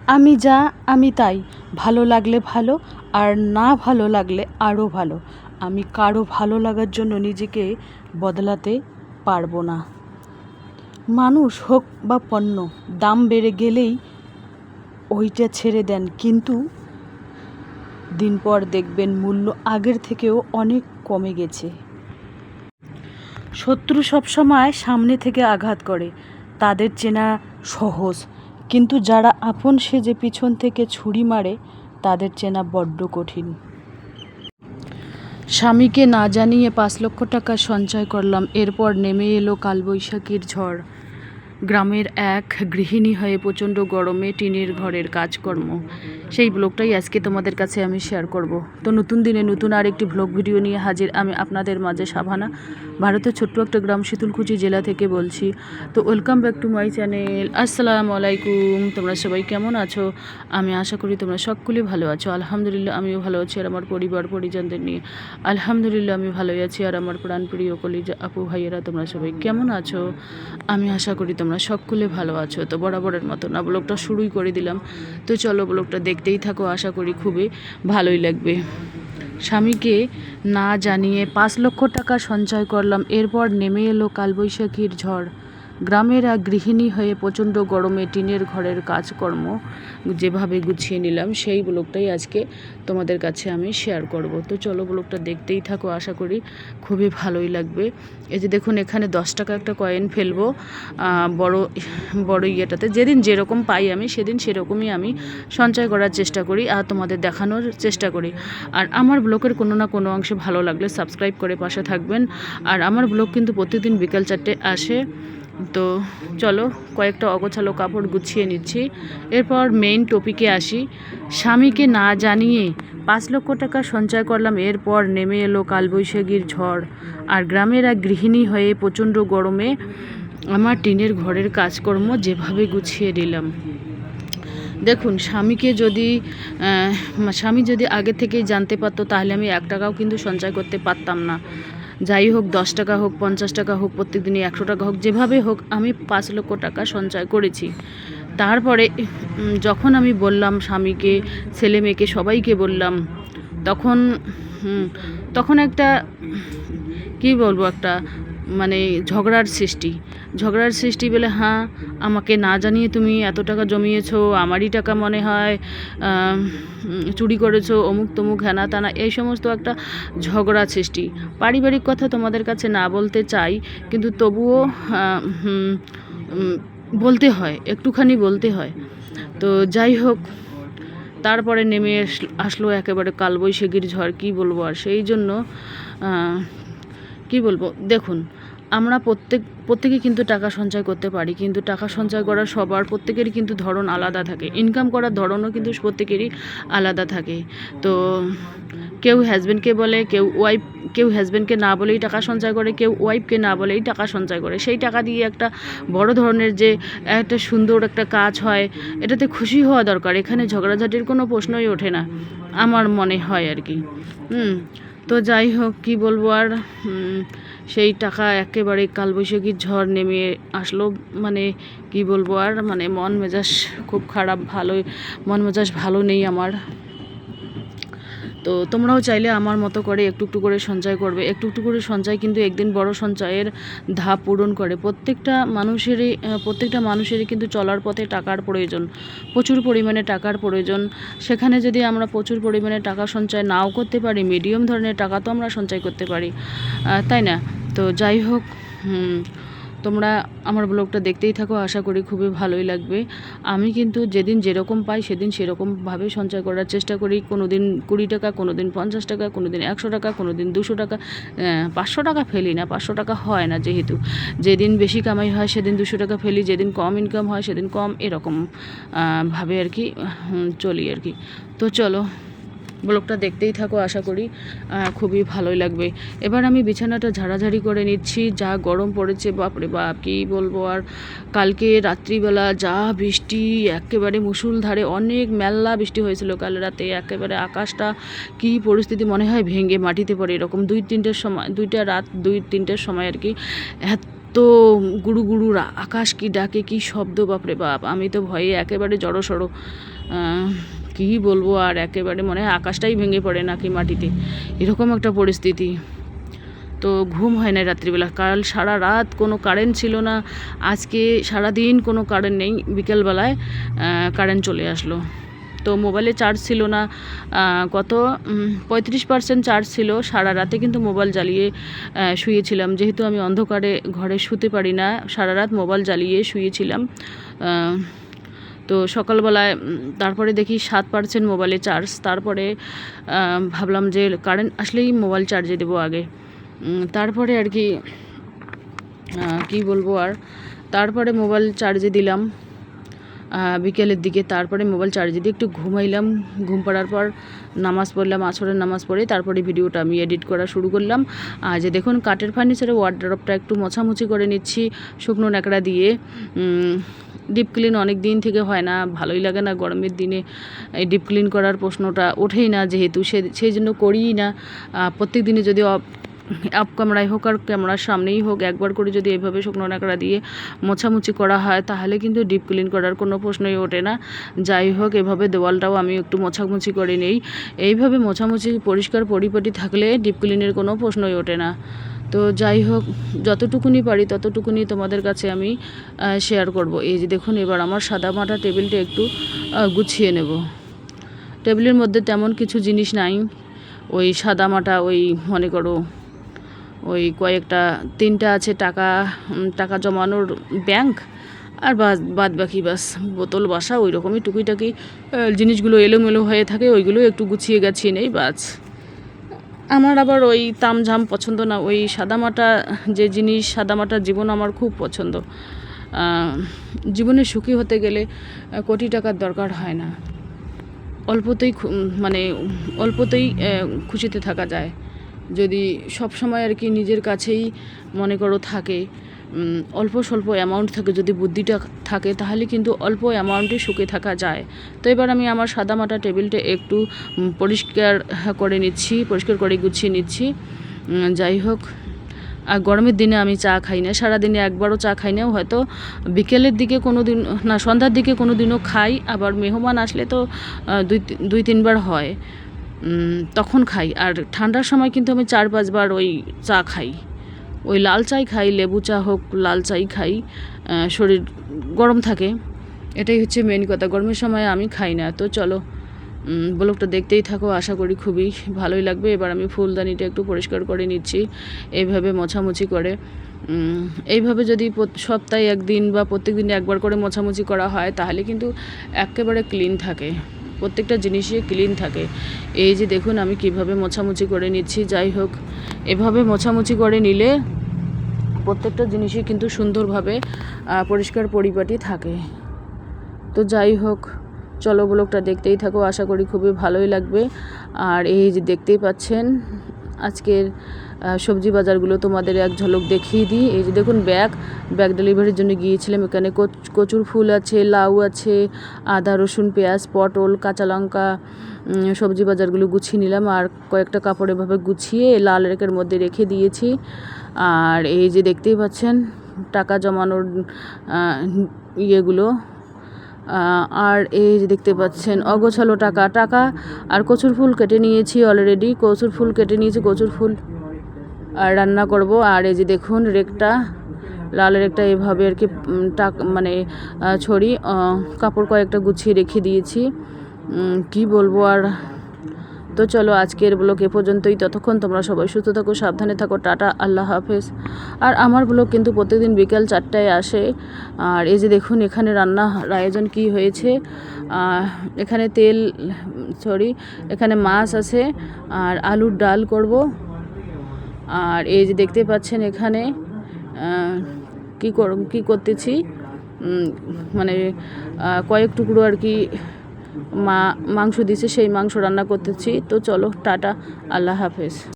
আমি যা আমি তাই, ভালো লাগলে ভালো, আর না ভালো লাগলে আরও ভালো। আমি কারো ভালো লাগার জন্য নিজেকে বদলাতে পারবো না। মানুষ হোক বা পণ্য, দাম বেড়ে গেলেই ওইটা ছেড়ে দেন, কিন্তু দিন পর দেখবেন মূল্য আগের থেকেও অনেক কমে গেছে। শত্রু সবসময় সামনে থেকে আঘাত করে, তাদের চেনা সহজ, কিন্তু যারা আপন সেজে পিছন থেকে ছুরি মারে তাদের চেনা বড্ড কঠিন। স্বামীকে না জানিয়ে 5 লক্ষ টাকা সঞ্চয় করলাম, এরপর নেমে এলো কালবৈশাখীর ঝড়। গ্রামের এক গৃহিণী হয়ে প্রচণ্ড গরমে টিনের ঘরের কাজকর্ম, সেই ব্লগটাই আজকে তোমাদের কাছে আমি শেয়ার করব। তো নতুন দিনে নতুন আরেকটি ব্লগ ভিডিও নিয়ে হাজির আমি আপনাদের মাঝে, সাভানা, ভারতের ছোট্ট একটা গ্রাম শীতলকুচি জেলা থেকে বলছি। তো welcome back to my channel. আসসালামু আলাইকুম, তোমরা সবাই কেমন আছো? আমি আশা করি তোমরা সকলেই ভালো আছো। আলহামদুলিল্লাহ আমিও ভালো আছি, আর আমার পরিবার পরিজনদের নিয়ে আলহামদুলিল্লাহ আমি ভালোই আছি। আর আমার প্রাণপ্রিয় কলিজা আপু ভাইয়েরা, তোমরা সবাই কেমন আছো? আমি আশা করি তোমরা সকলে ভালো আছো। তো বরাবরের মতো না, ব্লগটা শুরুই করে দিলাম। তো চলো ব্লগটা দেখতেই থাকো, আশা করি খুবই ভালোই লাগবে। স্বামীকে না জানিয়ে 5 লক্ষ টাকা সঞ্চয় করলাম, এরপর নেমে এলো কালবৈশাখীর ঝড়। গ্রামের এক গৃহিণী হয়ে প্রচণ্ড গরমে টিনের ঘরের কাজকর্ম যেভাবে গুছিয়ে নিলাম, সেই ব্লগটাই আজকে তোমাদের কাছে আমি শেয়ার করব। তো চলো ব্লগটা দেখতেই থাকো, আশা করি খুবই ভালোই লাগবে। এই যে দেখুন, এখানে 10 টাকা একটা কয়েন ফেলবো বড় বড় ইয়েটাতে। যেদিন যেরকম পাই আমি সেদিন সেরকমই আমি সঞ্চয় করার চেষ্টা করি আর তোমাদের দেখানোর চেষ্টা করি। আর আমার ব্লগের কোনো না কোনো অংশে ভালো লাগলে সাবস্ক্রাইব করে পাশে থাকবেন। আর আমার ব্লগ কিন্তু প্রতিদিন বিকাল 4টে আসে। তো চলো, কয়েকটা অগোছালো কাপড় গুছিয়ে নিচ্ছি, এরপর মেইন টপিকে আসি। স্বামীকে না জানিয়ে 5 লক্ষ টাকা সঞ্চয় করলাম, এরপর নেমে এলো কালবৈশাখীর ঝড়। আর গ্রামের এক গৃহিণী হয়ে প্রচণ্ড গরমে আমার টিনের ঘরের কাজকর্ম যেভাবে গুছিয়ে দিলাম। দেখুন, স্বামী যদি আগে থেকেই জানতে পারতো তাহলে আমি 1 টাকাও কিন্তু সঞ্চয় করতে পারতাম না। যাই হোক, 10 টাকা হোক, 50 টাকা হোক, প্রত্যেকদিনই 100 টাকা হোক, যেভাবে হোক আমি 5 লক্ষ টাকা সঞ্চয় করেছি। তারপরে যখন আমি বললাম স্বামীকে, ছেলে মেয়েকে সবাইকে বললাম, তখন তখন একটা কি বলবো, একটা মানে ঝগড়ার সৃষ্টি বলে, হ্যাঁ আমাকে না জানিয়ে তুমি এত টাকা জমিয়েছো, আমারই টাকা মনে হয়, চুরি করেছো, অমুক তমুক হেনা তানা, এই সমস্ত একটা ঝগড়ার সৃষ্টি। পারিবারিক কথা তোমাদের কাছে না বলতে চাই, কিন্তু তবুও বলতে হয়, একটুখানি বলতে হয়। তো যাই হোক, তারপরে নেমে আসলো একেবারে কালবৈশাখীর ঝড়। কী বলবো আর, সেই জন্য কি বলবো, দেখুন, আমরা প্রত্যেকে কিন্তু টাকা সঞ্চয় করতে পারি, কিন্তু টাকা সঞ্চয় করার প্রত্যেকেরই কিন্তু ধরন আলাদা থাকে, ইনকাম করার ধরনও কিন্তু প্রত্যেকেরই আলাদা থাকে। তো কেউ হাজব্যান্ডকে বলে, কেউ হাজব্যান্ডকে না বলেই টাকা সঞ্চয় করে, কেউ ওয়াইফকে না বলেই টাকা সঞ্চয় করে। সেই টাকা দিয়ে একটা বড় ধরনের যে একটা সুন্দর একটা কাজ হয়, এটাতে খুশি হওয়া দরকার। এখানে ঝগড়াঝাটির কোনো প্রশ্নই ওঠে না, আমার মনে হয় আর কি। তো যাই হোক, কি বলবো আর, সেই টাকা একেবারে কালবৈশাখীর ঝড় নেমে আসলো। মানে কি বলবো আর, মানে মন মেজাজ খুব খারাপ, মন মেজাজ ভালো নেই আমার। তো তোমরাও চাইলে আমার মতো করে একটু একটু করে সঞ্চয় করবে। একটু একটু করে সঞ্চয় কিন্তু একদিন বড় সঞ্চয়ের ধাপ পূরণ করে। প্রত্যেকটা মানুষেরই কিন্তু চলার পথে টাকার প্রয়োজন, প্রচুর পরিমাণে টাকার প্রয়োজন। সেখানে যদি আমরা প্রচুর পরিমাণে টাকা সঞ্চয় নাও করতে পারি, মিডিয়াম ধরনের টাকা তো আমরা সঞ্চয় করতে পারি, তাই না? তো যাই হোক, তোমরা আমার ব্লগটা দেখতেই থাকো, আশা করি খুবই ভালোই লাগবে। আমি কিন্তু যেদিন যেরকম পাই সেদিন সেরকমভাবে সঞ্চয় করার চেষ্টা করি। কোনো দিন 20 টাকা, কোনো দিন 50 টাকা, কোনো দিন 100 টাকা, কোনো দিন 200 টাকা, 500 টাকা ফেলি না, 500 টাকা হয় না। যেহেতু যেদিন বেশি কামাই হয় সেদিন 200 টাকা ফেলি, যেদিন কম ইনকাম হয় সেদিন কম, এরকম ভাবে আর কি চলি আর কি। তো চলো, ব্লগটা দেখতেই থাকো, আশা করি খুবই ভালোই লাগবে। এবার আমি বিছানাটা ঝাড়াঝাড়ি করে নিচ্ছি। যা গরম পড়েছে, বাপরে বাপ, কী বলবো আর। কালকে রাত্রিবেলা যা বৃষ্টি, একেবারে মুষলধারে অনেক মেলা বৃষ্টি হয়েছিল কাল রাতে। একেবারে আকাশটা কী পরিস্থিতি, মনে হয় ভেঙে মাটিতে পড়ে, এরকম 2-3টের সময় আর কি। এত গুড়ু গুড়ু আকাশ কি ডাকে, কি শব্দ, বাপরে বাপ! আমি তো ভয়ে একেবারে জড়সড়, কী বলবো আর, একেবারে মনে হয় আকাশটাই ভেঙে পড়ে নাকি মাটিতে, এরকম একটা পরিস্থিতি। তো ঘুম হয় না রাত্রিবেলা, কাল সারা রাত কোনো কারেন্ট ছিল না, আজকে সারাদিন কোনো কারেন্ট নেই, বিকেলবেলায় কারেন্ট চলে আসলো। তো মোবাইলে চার্জ ছিল না, কত 35% চার্জ ছিল। সারা রাতে কিন্তু মোবাইল জ্বালিয়ে শুয়েছিলাম, যেহেতু আমি অন্ধকারে ঘরে শুতে পারি না, সারা রাত মোবাইল জ্বালিয়ে শুয়েছিলাম। তো সকালবেলায় তারপরে দেখি 7% মোবাইলে চার্জ। তারপরে ভাবলাম যে কারেন্ট আসলেই মোবাইল চার্জে দেবো আগে। তারপরে আর কি কী বলবো আর, তারপরে মোবাইল চার্জে দিলাম বিকেলের দিকে। তারপরে মোবাইল চার্জে দিয়ে একটু ঘুমাইলাম। ঘুম পাড়ার পর নামাজ পড়লাম, আসরের নামাজ পড়ে তারপরে ভিডিওটা আমি এডিট করা শুরু করলাম। আর যে দেখুন কাঠের ফার্নিচারের ওয়ার্ডরোবটা একটু মোছামুছি করে নিচ্ছি শুকনো ন্যাকড়া দিয়ে। ডিপ ক্লিন অনেক দিন থেকে হয় না, ভালোই লাগে না গরমের দিনে এই ডিপ ক্লিন করার প্রশ্নটা ওঠেই না, যেহেতু সেই জন্য করিই না। প্রত্যেক দিনে যদি আপ ক্যামেরায় হোক আর ক্যামেরার সামনেই হোক, একবার করে যদি এইভাবে শুকনো ন্যাকড়া দিয়ে মোছামুছি করা হয় তাহলে কিন্তু ডিপ ক্লিন করার কোনো প্রশ্নই ওঠে না। যাই হোক, এভাবে দেওয়ালটাও আমি একটু মোছামুছি করে নেই। এইভাবে মোছামুছি পরিষ্কার পরিপাটি থাকলে ডিপ ক্লিনের কোনো প্রশ্নই ওঠে না। তো যাই হোক, যতটুকুনি পারি ততটুকুনি তোমাদের কাছে আমি শেয়ার করব। এই যে দেখুন, এবার আমার সাদামাটা টেবিলটা একটু গুছিয়ে নেব। টেবিলের মধ্যে তেমন কিছু জিনিস নাই, ওই সাদামাটা, ওই মনে করো ওই কয়েকটা 3টা আছে টাকা জমানোর ব্যাংক, আর বাদ বাকি বাস বোতল বাসা, ওই রকমই টুকিটাকি জিনিসগুলো এলোমেলো হয়ে থাকে, ওইগুলো একটু গুছিয়ে গাছিয়ে নেই বাস। আমার আবার ওই তামঝাম পছন্দ না, ওই সাদামাটা যে জিনিস, সাদামাটা জীবন আমার খুব পছন্দ। জীবনে সুখী হতে গেলে কোটি টাকার দরকার হয় না, অল্পতেই খুশিতে থাকা যায় যদি সব সময় আর কি নিজের কাছেই মনে করো থাকে, অল্প স্বল্প অ্যামাউন্ট থাকে, যদি বুদ্ধিটা থাকে তাহলে কিন্তু অল্প অ্যামাউন্টে সুখে থাকা যায়। তো এবার আমি আমার সাদামাটা টেবিলটা একটু পরিষ্কার করে গুছিয়ে নিচ্ছি। যাই হোক, আর গরমের দিনে আমি চা খাই না, সারাদিনে একবারও চা খাই না, হয়তো বিকেলের দিকে কোনো দিন না, সন্ধ্যার দিকে কোনো দিনও খাই, আবার মেহমান আসলে তো 2-3 বার হয়, তখন খাই। আর ঠান্ডার সময় কিন্তু আমি 4-5 বার ওই চা খাই, ওই লাল চাই খাই, লেবু চা হোক, লাল চাই খাই, শরীর গরম থাকে, এটাই হচ্ছে মেন কথা। গরমের সময় আমি খাই না। তো চলো, ব্লগটা দেখতেই থাকো, আশা করি খুবই ভালোই লাগবে। এবার আমি ফুলদানিটা একটু পরিষ্কার করে নিচ্ছি এইভাবে মোছামুছি করে। এইভাবে যদি সপ্তাহে একদিন বা প্রত্যেক দিনে একবার করে মোছামুছি করা হয় তাহলে কিন্তু একেবারে ক্লিন থাকে, প্রত্যেকটা জিনিসই ক্লিন থাকে। এই যে দেখুন আমি কিভাবে মোছামুছি করে নিচ্ছি। যাই হোক, এভাবে মোছামুছি করে নিলে প্রত্যেকটা জিনিসই কিন্তু সুন্দরভাবে পরিষ্কার পরিপাটি থাকে। তো যাই হোক, চলো ব্লগটা দেখতেই থাকো, আশা করি খুবই ভালোই লাগবে। আর এই যে দেখতেই পাচ্ছেন আজকের সবজি বাজারগুলো তোমাদের এক ঝলক দেখিয়ে দিই। এই যে দেখুন, ব্যাগ ডেলিভারির জন্য গিয়েছিলাম। এখানে কচুর ফুল আছে, লাউ আছে, আদা রসুন পেঁয়াজ পটল কাঁচা লঙ্কা, সবজি বাজারগুলো গুছিয়ে নিলাম। আর কয়েকটা কাপড় এভাবে গুছিয়ে লাল রেকের মধ্যে রেখে দিয়েছি। আর এই যে দেখতেই পাচ্ছেন টাকা জমানোর ইয়েগুলো, আর এই যে দেখতে পাচ্ছেন অগোছালো টাকা আর কচুর ফুল কেটে নিয়েছি অলরেডি, কচুর ফুল আর রান্না করব। আর এই যে দেখুন রেকটা, লাল রেকটা এভাবে আর কি ছড়ি কাপড় কয়েকটা গুছিয়ে রেখে দিয়েছি। কি বলবো আর। তো চলো, আজকের ব্লগ এ পর্যন্তই। ততক্ষণ তোমরা সবাই সুস্থ থাকো, সাবধানে থাকো, টাটা, আল্লাহ হাফেজ। আর আমার ব্লগ কিন্তু প্রত্যেকদিন বিকেল 4টায় আসে। আর এই যে দেখুন এখানে রান্নার আয়োজন কি হয়েছে, এখানে এখানে মাছ আছে আর আলুর ডাল করব। আর এই যে দেখতে পাচ্ছেন এখানে কি করতেছি, কয়েক টুকরো আর কি মাংস দিছে, সেই মাংস রান্না করতেছি। তো চলো, টাটা, আল্লাহ হাফেজ।